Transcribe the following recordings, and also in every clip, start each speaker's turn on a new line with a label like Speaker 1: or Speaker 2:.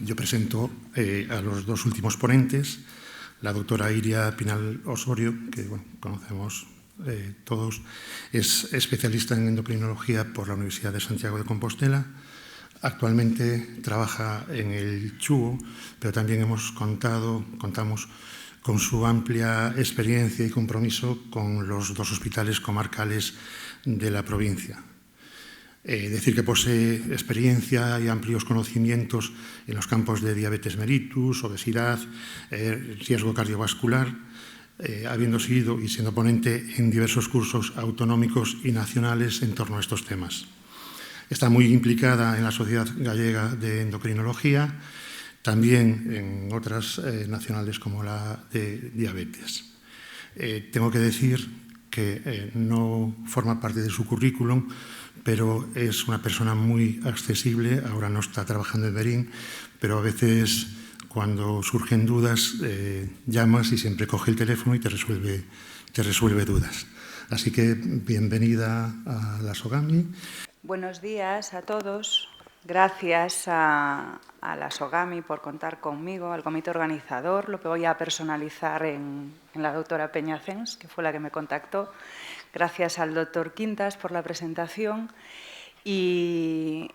Speaker 1: Yo presento a los dos últimos ponentes, la doctora Iria Pinal Osorio, que conocemos todos, es especialista en endocrinología por la Universidad de Santiago de Compostela. Actualmente trabaja en el CHUO, pero también contamos con su amplia experiencia y compromiso con los dos hospitales comarcales de la provincia. Decir que posee experiencia y amplios conocimientos en los campos de diabetes mellitus, obesidad, riesgo cardiovascular, habiendo sido y siendo ponente en diversos cursos autonómicos y nacionales en torno a estos temas. Está muy implicada en la Sociedad Gallega de Endocrinología, también en otras nacionales como la de diabetes. Tengo que decir que no forma parte de su currículum, pero es una persona muy accesible. Ahora no está trabajando en Berín, pero a veces cuando surgen dudas llamas y siempre coge el teléfono y te resuelve dudas. Así que bienvenida a la SOGAMI.
Speaker 2: Buenos días a todos. Gracias a la SOGAMI por contar conmigo, al comité organizador. Lo que voy a personalizar en la doctora Peñacens, que fue la que me contactó. Gracias al doctor Quintas por la presentación. Y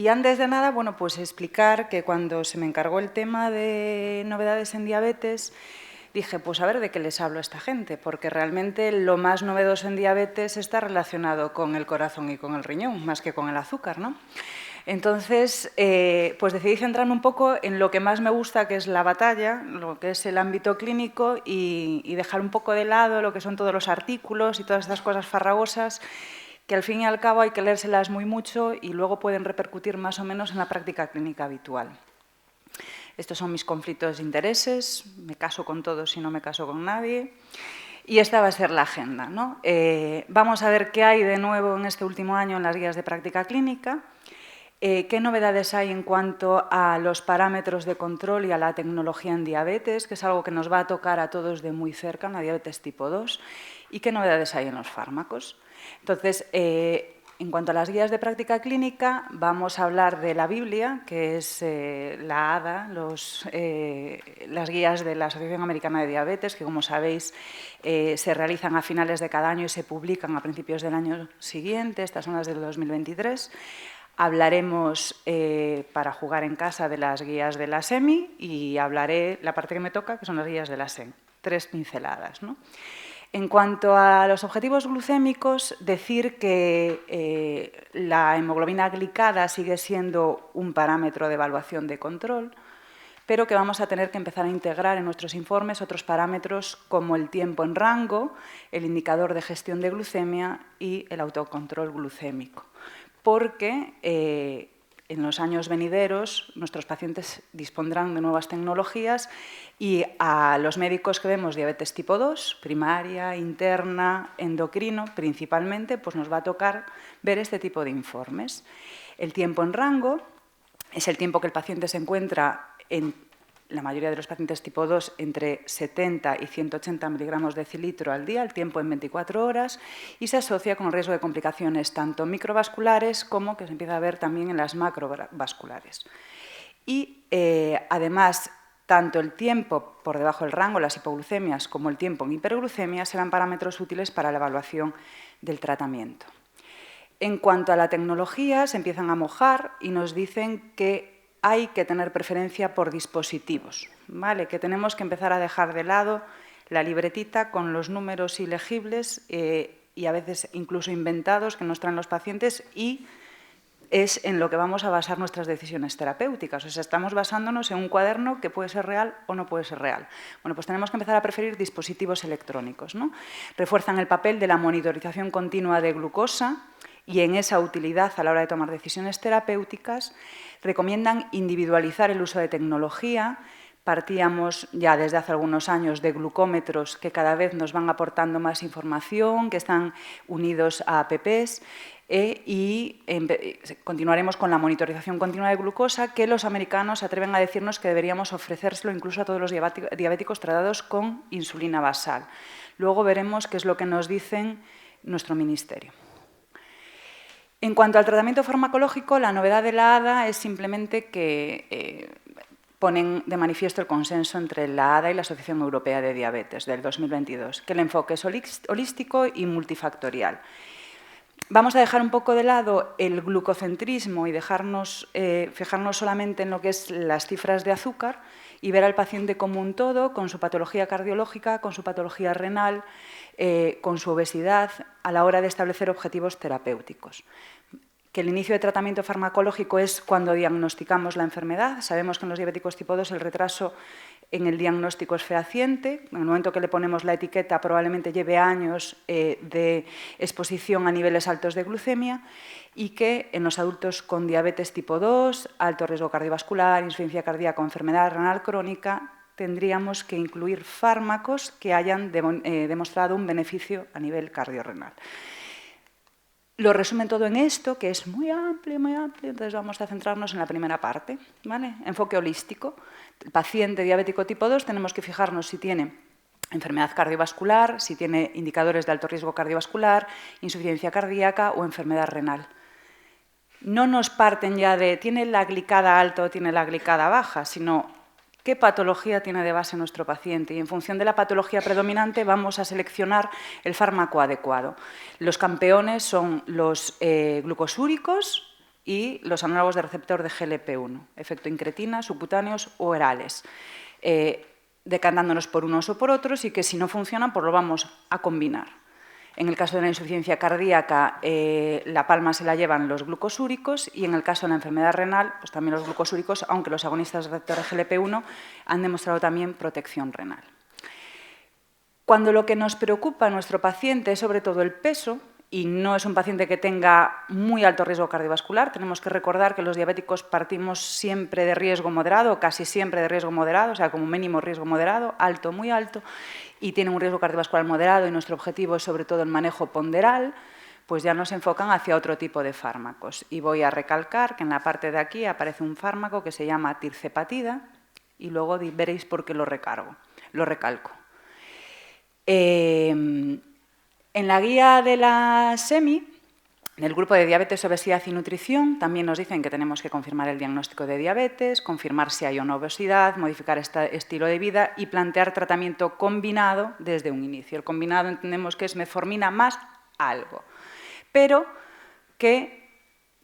Speaker 2: antes de nada, pues explicar que cuando se me encargó el tema de novedades en diabetes, dije, pues a ver de qué les hablo a esta gente, porque realmente lo más novedoso en diabetes está relacionado con el corazón y con el riñón, más que con el azúcar, ¿no? Entonces, pues decidí centrarme un poco en lo que más me gusta, que es la batalla, lo que es el ámbito clínico, y dejar un poco de lado lo que son todos los artículos y todas estas cosas farragosas, que al fin y al cabo hay que leérselas muy mucho y luego pueden repercutir más o menos en la práctica clínica habitual. Estos son mis conflictos de intereses, me caso con todos y no me caso con nadie. Y esta va a ser la agenda, ¿no? Vamos a ver qué hay de nuevo en este último año en las guías de práctica clínica, qué novedades hay en cuanto a los parámetros de control y a la tecnología en diabetes, que es algo que nos va a tocar a todos de muy cerca en la diabetes tipo 2, y qué novedades hay en los fármacos. Entonces, en cuanto a las guías de práctica clínica, vamos a hablar de la Biblia, que es la ADA, las guías de la Asociación Americana de Diabetes, que como sabéis se realizan a finales de cada año y se publican a principios del año siguiente. Estas son las del 2023. Hablaremos para jugar en casa de las guías de la SEMI y hablaré la parte que me toca, que son las guías de la SEM. 3 pinceladas, ¿no? En cuanto a los objetivos glucémicos, decir que la hemoglobina glicada sigue siendo un parámetro de evaluación de control, pero que vamos a tener que empezar a integrar en nuestros informes otros parámetros como el tiempo en rango, el indicador de gestión de glucemia y el autocontrol glucémico. Porque en los años venideros nuestros pacientes dispondrán de nuevas tecnologías y a los médicos que vemos diabetes tipo 2, primaria, interna, endocrino, principalmente, pues nos va a tocar ver este tipo de informes. El tiempo en rango es el tiempo que el paciente se encuentra en la mayoría de los pacientes tipo 2 entre 70 y 180 miligramos de decilitro al día, el tiempo en 24 horas, y se asocia con el riesgo de complicaciones tanto microvasculares como que se empieza a ver también en las macrovasculares. Y además, tanto el tiempo por debajo del rango, las hipoglucemias, como el tiempo en hiperglucemia serán parámetros útiles para la evaluación del tratamiento. En cuanto a la tecnología, se empiezan a mojar y nos dicen que hay que tener preferencia por dispositivos, ¿vale? Que tenemos que empezar a dejar de lado la libretita con los números ilegibles y a veces incluso inventados que nos traen los pacientes, y es en lo que vamos a basar nuestras decisiones terapéuticas. O sea, estamos basándonos en un cuaderno que puede ser real o no puede ser real. Bueno, pues tenemos que empezar a preferir dispositivos electrónicos, ¿no? Refuerzan el papel de la monitorización continua de glucosa y en esa utilidad a la hora de tomar decisiones terapéuticas. Recomiendan individualizar el uso de tecnología. Partíamos ya desde hace algunos años de glucómetros que cada vez nos van aportando más información, que están unidos a apps, y continuaremos con la monitorización continua de glucosa, que los americanos se atreven a decirnos que deberíamos ofrecérselo incluso a todos los diabéticos tratados con insulina basal. Luego veremos qué es lo que nos dicen nuestro ministerio. En cuanto al tratamiento farmacológico, la novedad de la ADA es simplemente que ponen de manifiesto el consenso entre la ADA y la Asociación Europea de Diabetes del 2022, que el enfoque es holístico y multifactorial. Vamos a dejar un poco de lado el glucocentrismo y fijarnos solamente en lo que es las cifras de azúcar y ver al paciente como un todo, con su patología cardiológica, con su patología renal, con su obesidad, a la hora de establecer objetivos terapéuticos. Que el inicio de tratamiento farmacológico es cuando diagnosticamos la enfermedad. Sabemos que en los diabéticos tipo 2 el retraso en el diagnóstico es fehaciente. En el momento que le ponemos la etiqueta probablemente lleve años de exposición a niveles altos de glucemia y que en los adultos con diabetes tipo 2, alto riesgo cardiovascular, insuficiencia cardíaca o enfermedad renal crónica, tendríamos que incluir fármacos que hayan demostrado un beneficio a nivel cardiorrenal. Lo resumen todo en esto, que es muy amplio, entonces vamos a centrarnos en la primera parte, ¿vale? Enfoque holístico. El paciente diabético tipo 2 tenemos que fijarnos si tiene enfermedad cardiovascular, si tiene indicadores de alto riesgo cardiovascular, insuficiencia cardíaca o enfermedad renal. No nos parten ya de tiene la glicada alta o tiene la glicada baja, sino qué patología tiene de base nuestro paciente y en función de la patología predominante vamos a seleccionar el fármaco adecuado. Los campeones son los glucosúricos y los análogos de receptor de GLP-1, efecto incretina, subcutáneos o orales, decantándonos por unos o por otros y que si no funcionan pues lo vamos a combinar. En el caso de la insuficiencia cardíaca, la palma se la llevan los glucosúricos y en el caso de la enfermedad renal, pues también los glucosúricos, aunque los agonistas de receptor GLP-1 han demostrado también protección renal. Cuando lo que nos preocupa a nuestro paciente es sobre todo el peso, y no es un paciente que tenga muy alto riesgo cardiovascular, tenemos que recordar que los diabéticos partimos siempre de riesgo moderado, casi siempre de riesgo moderado, o sea, como mínimo riesgo moderado, alto, muy alto, y tienen un riesgo cardiovascular moderado y nuestro objetivo es sobre todo el manejo ponderal, pues ya nos enfocan hacia otro tipo de fármacos. Y voy a recalcar que en la parte de aquí aparece un fármaco que se llama tirzepatida y luego veréis por qué lo recalco. En la guía de la SEMI, del grupo de diabetes, obesidad y nutrición, también nos dicen que tenemos que confirmar el diagnóstico de diabetes, confirmar si hay o no obesidad, modificar este estilo de vida y plantear tratamiento combinado desde un inicio. El combinado entendemos que es metformina más algo, pero que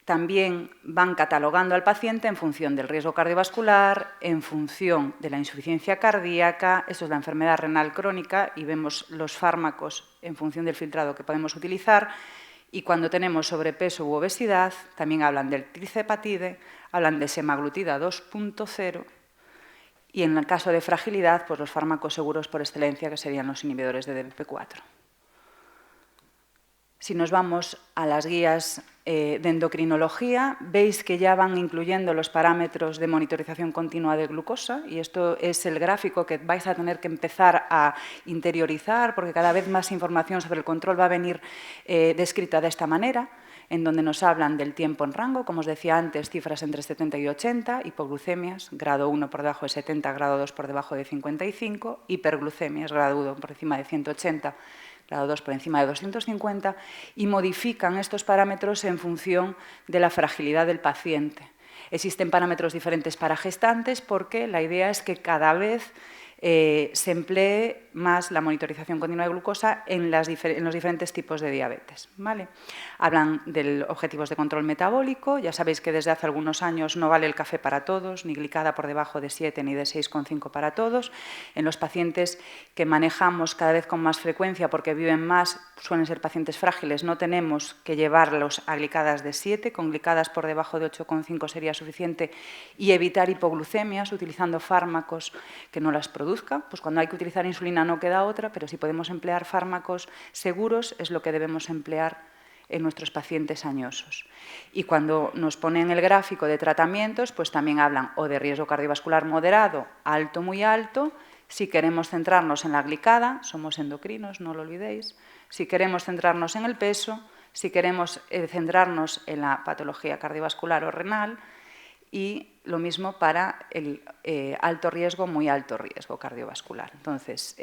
Speaker 2: también van catalogando al paciente en función del riesgo cardiovascular, en función de la insuficiencia cardíaca, eso es la enfermedad renal crónica, y vemos los fármacos en función del filtrado que podemos utilizar, y cuando tenemos sobrepeso u obesidad, también hablan del tirzepatide, hablan de semaglutida 2.0, y en el caso de fragilidad, pues los fármacos seguros por excelencia, que serían los inhibidores de DPP-4. Si nos vamos a las guías de endocrinología, veis que ya van incluyendo los parámetros de monitorización continua de glucosa y esto es el gráfico que vais a tener que empezar a interiorizar porque cada vez más información sobre el control va a venir descrita de esta manera, en donde nos hablan del tiempo en rango, como os decía antes, cifras entre 70 y 80, hipoglucemias, grado 1 por debajo de 70, grado 2 por debajo de 55, hiperglucemias, grado 1 por encima de 180, grado 2 por encima de 250, y modifican estos parámetros en función de la fragilidad del paciente. Existen parámetros diferentes para gestantes porque la idea es que cada vez se emplee más la monitorización continua de glucosa en los diferentes tipos de diabetes, ¿vale? Hablan de objetivos de control metabólico, ya sabéis que desde hace algunos años no vale el café para todos, ni glicada por debajo de 7 ni de 6,5 para todos. En los pacientes que manejamos cada vez con más frecuencia porque viven más, suelen ser pacientes frágiles, no tenemos que llevarlos a glicadas de 7, con glicadas por debajo de 8,5 sería suficiente y evitar hipoglucemias utilizando fármacos que no las produzcan. Pues cuando hay que utilizar insulina no queda otra, pero si podemos emplear fármacos seguros es lo que debemos emplear en nuestros pacientes añosos. Y cuando nos ponen el gráfico de tratamientos, pues también hablan o de riesgo cardiovascular moderado, alto, muy alto. Si queremos centrarnos en la glicada, somos endocrinos, no lo olvidéis. Si queremos centrarnos en el peso, si queremos centrarnos en la patología cardiovascular o renal, y lo mismo para el alto riesgo, muy alto riesgo cardiovascular. Entonces,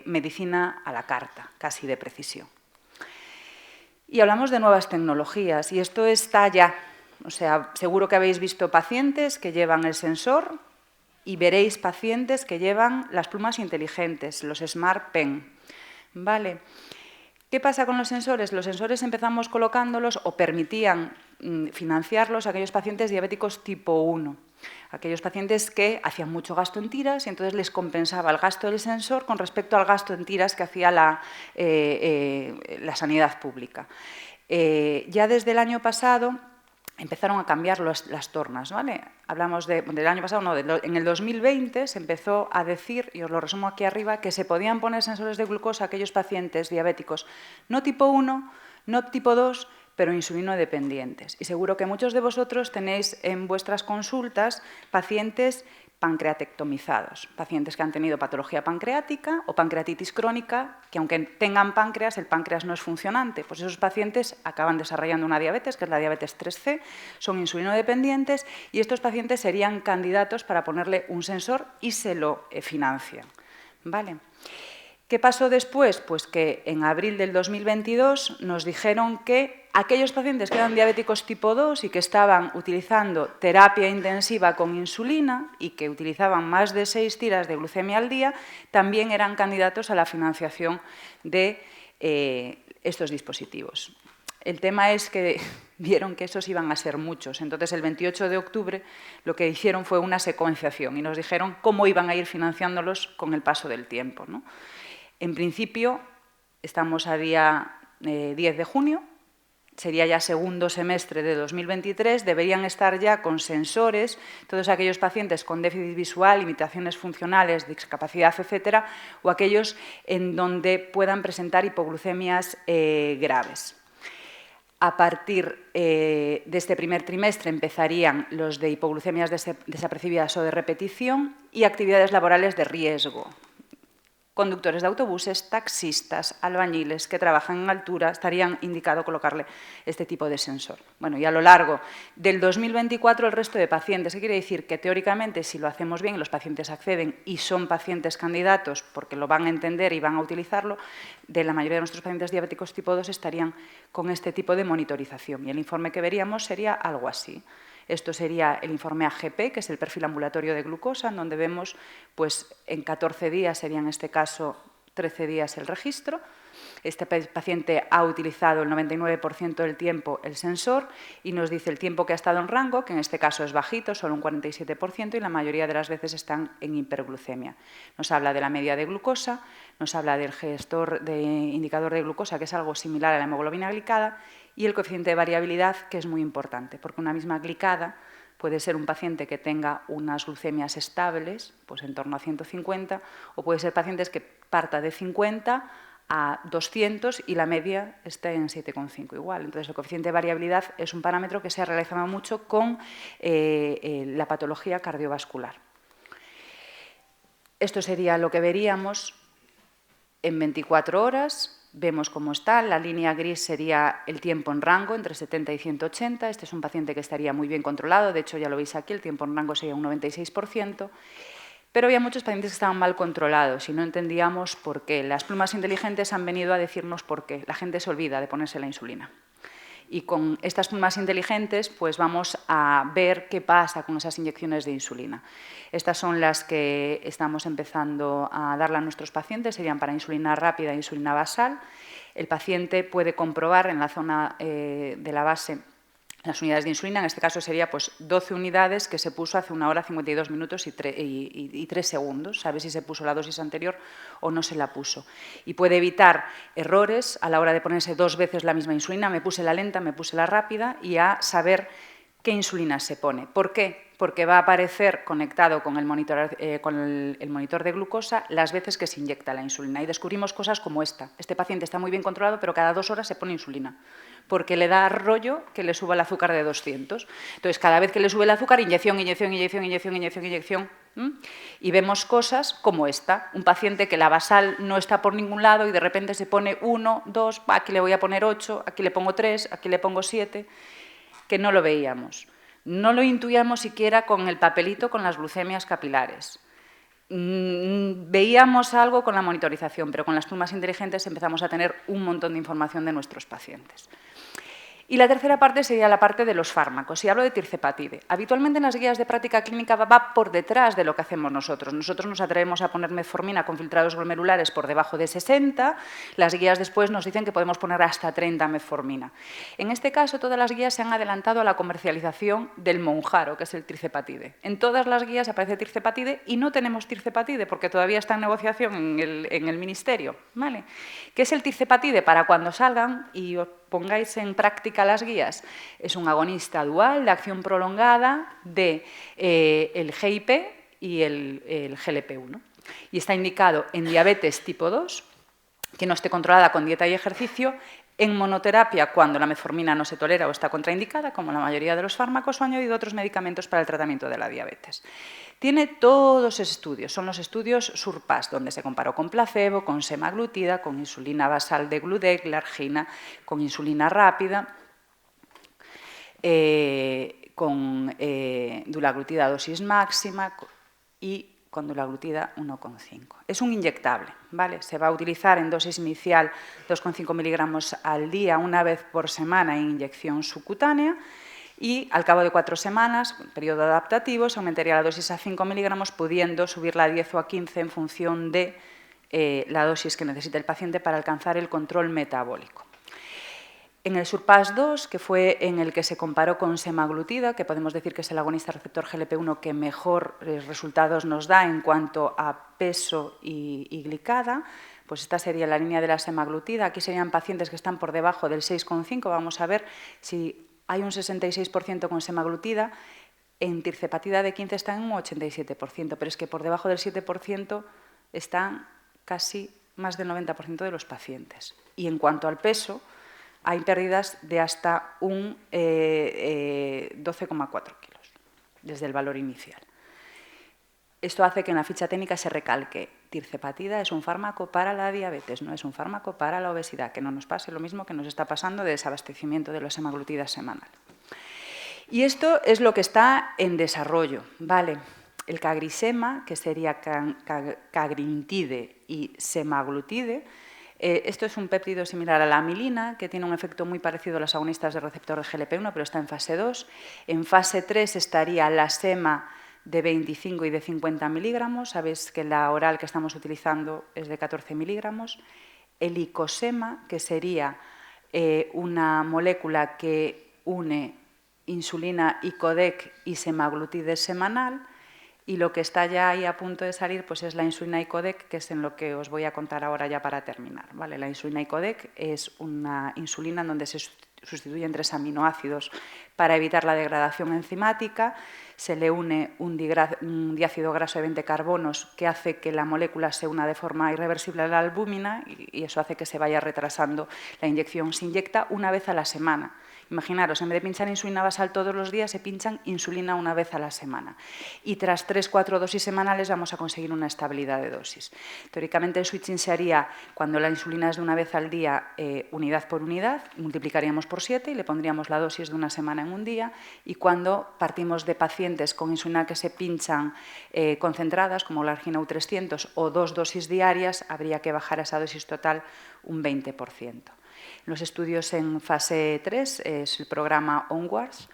Speaker 2: medicina a la carta, casi de precisión. Y hablamos de nuevas tecnologías, y esto está ya. O sea, seguro que habéis visto pacientes que llevan el sensor y veréis pacientes que llevan las plumas inteligentes, los Smart Pen. ¿Vale? ¿Qué pasa con los sensores? Los sensores empezamos colocándolos o permitían financiarlos a aquellos pacientes diabéticos tipo 1, aquellos pacientes que hacían mucho gasto en tiras y entonces les compensaba el gasto del sensor con respecto al gasto en tiras que hacía la sanidad pública. Ya desde el año pasado empezaron a cambiar las tornas, ¿vale? Hablamos del año pasado, no, en el 2020 se empezó a decir, y os lo resumo aquí arriba, que se podían poner sensores de glucosa a aquellos pacientes diabéticos no tipo 1, no tipo 2, pero insulino dependientes. Y seguro que muchos de vosotros tenéis en vuestras consultas pacientes pancreatectomizados, pacientes que han tenido patología pancreática o pancreatitis crónica, que aunque tengan páncreas, el páncreas no es funcionante. Pues esos pacientes acaban desarrollando una diabetes, que es la diabetes 3C, son insulinodependientes y estos pacientes serían candidatos para ponerle un sensor y se lo financian. ¿Vale? ¿Qué pasó después? Pues que en abril del 2022 nos dijeron que aquellos pacientes que eran diabéticos tipo 2 y que estaban utilizando terapia intensiva con insulina y que utilizaban más de 6 tiras de glucemia al día, también eran candidatos a la financiación de estos dispositivos. El tema es que vieron que esos iban a ser muchos. Entonces, el 28 de octubre lo que hicieron fue una secuenciación y nos dijeron cómo iban a ir financiándolos con el paso del tiempo, ¿no? En principio, estamos a día 10 de junio, sería ya segundo semestre de 2023, deberían estar ya con sensores, todos aquellos pacientes con déficit visual, limitaciones funcionales, discapacidad, etcétera, o aquellos en donde puedan presentar hipoglucemias graves. A partir de este primer trimestre empezarían los de hipoglucemias desapercibidas o de repetición y actividades laborales de riesgo. Conductores de autobuses, taxistas, albañiles que trabajan en altura, estarían indicado colocarle este tipo de sensor. Bueno, y a lo largo del 2024 el resto de pacientes, ¿qué quiere decir? Que teóricamente si lo hacemos bien, los pacientes acceden y son pacientes candidatos porque lo van a entender y van a utilizarlo, de la mayoría de nuestros pacientes diabéticos tipo 2 estarían con este tipo de monitorización y el informe que veríamos sería algo así. Esto sería el informe AGP, que es el perfil ambulatorio de glucosa, en donde vemos, pues en 14 días, sería en este caso 13 días el registro. Este paciente ha utilizado el 99% del tiempo el sensor y nos dice el tiempo que ha estado en rango, que en este caso es bajito, solo un 47%, y la mayoría de las veces están en hiperglucemia. Nos habla de la media de glucosa, nos habla del gestor de indicador de glucosa, que es algo similar a la hemoglobina glicada, y el coeficiente de variabilidad, que es muy importante, porque una misma glicada puede ser un paciente que tenga unas glucemias estables, pues en torno a 150, o puede ser pacientes que parta de 50 a 200 y la media esté en 7,5 igual. Entonces, el coeficiente de variabilidad es un parámetro que se ha relacionado mucho con la patología cardiovascular. Esto sería lo que veríamos en 24 horas. Vemos cómo está, la línea gris sería el tiempo en rango, entre 70 y 180. Este es un paciente que estaría muy bien controlado, de hecho ya lo veis aquí, el tiempo en rango sería un 96%. Pero había muchos pacientes que estaban mal controlados y no entendíamos por qué. Las plumas inteligentes han venido a decirnos por qué. La gente se olvida de ponerse la insulina. Y con estas plumas inteligentes pues vamos a ver qué pasa con esas inyecciones de insulina. Estas son las que estamos empezando a darle a nuestros pacientes, serían para insulina rápida e insulina basal. El paciente puede comprobar en la zona de la base las unidades de insulina, en este caso sería pues 12 unidades que se puso hace 1 hora 52 minutos y 3 segundos, sabe si se puso la dosis anterior o no se la puso. Y puede evitar errores a la hora de ponerse 2 veces la misma insulina, me puse la lenta, me puse la rápida, y a saber qué insulina se pone. ¿Por qué? Porque va a aparecer conectado con el monitor de glucosa las veces que se inyecta la insulina. Y descubrimos cosas como esta. Este paciente está muy bien controlado, pero cada 2 horas se pone insulina, porque le da rollo que le suba el azúcar de 200. Entonces, cada vez que le sube el azúcar, inyección, inyección, inyección, inyección, inyección, inyección. Y vemos cosas como esta. Un paciente que la basal no está por ningún lado y de repente se pone 1, 2, aquí le voy a poner 8, aquí le pongo 3, aquí le pongo 7, que no lo veíamos. No lo intuíamos siquiera con el papelito con las glucemias capilares. Veíamos algo con la monitorización, pero con las plumas inteligentes empezamos a tener un montón de información de nuestros pacientes. Y la tercera parte sería la parte de los fármacos. Y hablo de tirzepatide. Habitualmente en las guías de práctica clínica va por detrás de lo que hacemos nosotros. Nosotros nos atrevemos a poner metformina con filtrados glomerulares por debajo de 60. Las guías después nos dicen que podemos poner hasta 30 metformina. En este caso, todas las guías se han adelantado a la comercialización del Mounjaro, que es el tirzepatide. En todas las guías aparece tirzepatide y no tenemos tirzepatide porque todavía está en negociación en el Ministerio. ¿Vale? ¿Qué es el tirzepatide? Para cuando salgan y os pongáis en práctica las guías, es un agonista dual de acción prolongada de el GIP y el GLP-1. Y está indicado en diabetes tipo 2, que no esté controlada con dieta y ejercicio, en monoterapia cuando la metformina no se tolera o está contraindicada, como la mayoría de los fármacos, o añadido otros medicamentos para el tratamiento de la diabetes. Tiene todos estudios, son los estudios SURPASS, donde se comparó con placebo, con semaglutida, con insulina basal de Gludec, Largina, con insulina rápida, con dulaglutida dosis máxima y con dulaglutida 1,5. Es un inyectable, ¿vale? Se va a utilizar en dosis inicial 2,5 miligramos al día, una vez por semana en inyección subcutánea, y al cabo de 4 semanas, periodo adaptativo, se aumentaría la dosis a 5 miligramos, pudiendo subirla a 10 o a 15 en función de la dosis que necesite el paciente para alcanzar el control metabólico. En el SURPASS 2, que fue en el que se comparó con semaglutida, que podemos decir que es el agonista receptor GLP-1 que mejor resultados nos da en cuanto a peso y glicada, pues esta sería la línea de la semaglutida. Aquí serían pacientes que están por debajo del 6,5. Vamos a ver si hay un 66% con semaglutida. En tirzepatida de 15 están en un 87%, pero es que por debajo del 7% están casi más del 90% de los pacientes. Y en cuanto al peso, hay pérdidas de hasta un 12,4 kilos desde el valor inicial. Esto hace que en la ficha técnica se recalque: tirzepatida es un fármaco para la diabetes, no es un fármaco para la obesidad, que no nos pase lo mismo que nos está pasando de desabastecimiento de la semaglutida semanal. Y esto es lo que está en desarrollo, ¿vale? El cagrisema, que sería cagrintide y semaglutide. Esto es un péptido similar a la amilina, que tiene un efecto muy parecido a los agonistas de receptor de GLP-1, pero está en fase 2. En fase 3 estaría la sema de 25 y de 50 miligramos. Sabéis que la oral que estamos utilizando es de 14 miligramos. El icosema, que sería una molécula que une insulina icodec y semaglutide semanal. Y lo que está ya ahí a punto de salir pues es la insulina icodec, que es en lo que os voy a contar ahora ya para terminar, ¿vale? La insulina icodec es una insulina en donde se sustituyen 3 aminoácidos para evitar la degradación enzimática. Se le une un diácido graso de 20 carbonos que hace que la molécula se una de forma irreversible a la albúmina y eso hace que se vaya retrasando la inyección. Se inyecta una vez a la semana. Imaginaros, en vez de pinchar insulina basal todos los días, se pinchan insulina una vez a la semana. Y tras 3-4 dosis semanales vamos a conseguir una estabilidad de dosis. Teóricamente el switching se haría cuando la insulina es de una vez al día, unidad por unidad, multiplicaríamos por 7 y le pondríamos la dosis de una semana en un día. Y cuando partimos de pacientes con insulina que se pinchan concentradas, como la Largina U300, o 2 dosis diarias, habría que bajar a esa dosis total un 20%. Los estudios en fase 3, es el programa ONWARDS,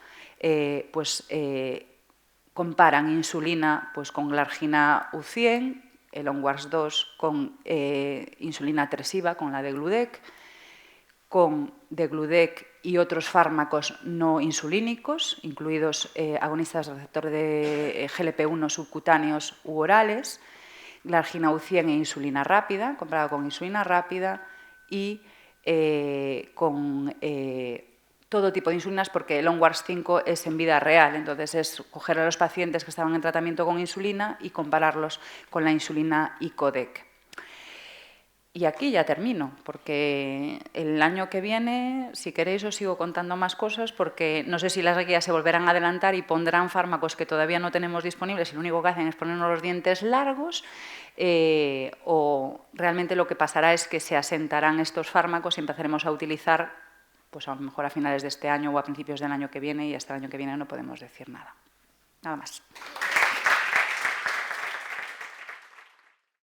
Speaker 2: comparan insulina pues, con Largina U100, el ONWARDS 2 con insulina tresiva, con la de Gludec, con de Gludec y otros fármacos no insulínicos, incluidos agonistas del receptor de GLP-1 subcutáneos u orales, Largina U100 e insulina rápida, comparado con insulina rápida, y con todo tipo de insulinas, porque el ONWARDS 5 es en vida real, entonces es coger a los pacientes que estaban en tratamiento con insulina y compararlos con la insulina icodec. Y aquí ya termino, porque el año que viene, si queréis, os sigo contando más cosas, porque no sé si las guías se volverán a adelantar y pondrán fármacos que todavía no tenemos disponibles y lo único que hacen es ponernos los dientes largos, o realmente lo que pasará es que se asentarán estos fármacos y empezaremos a utilizar, pues a lo mejor a finales de este año o a principios del año que viene, y hasta el año que viene no podemos decir nada. Nada más.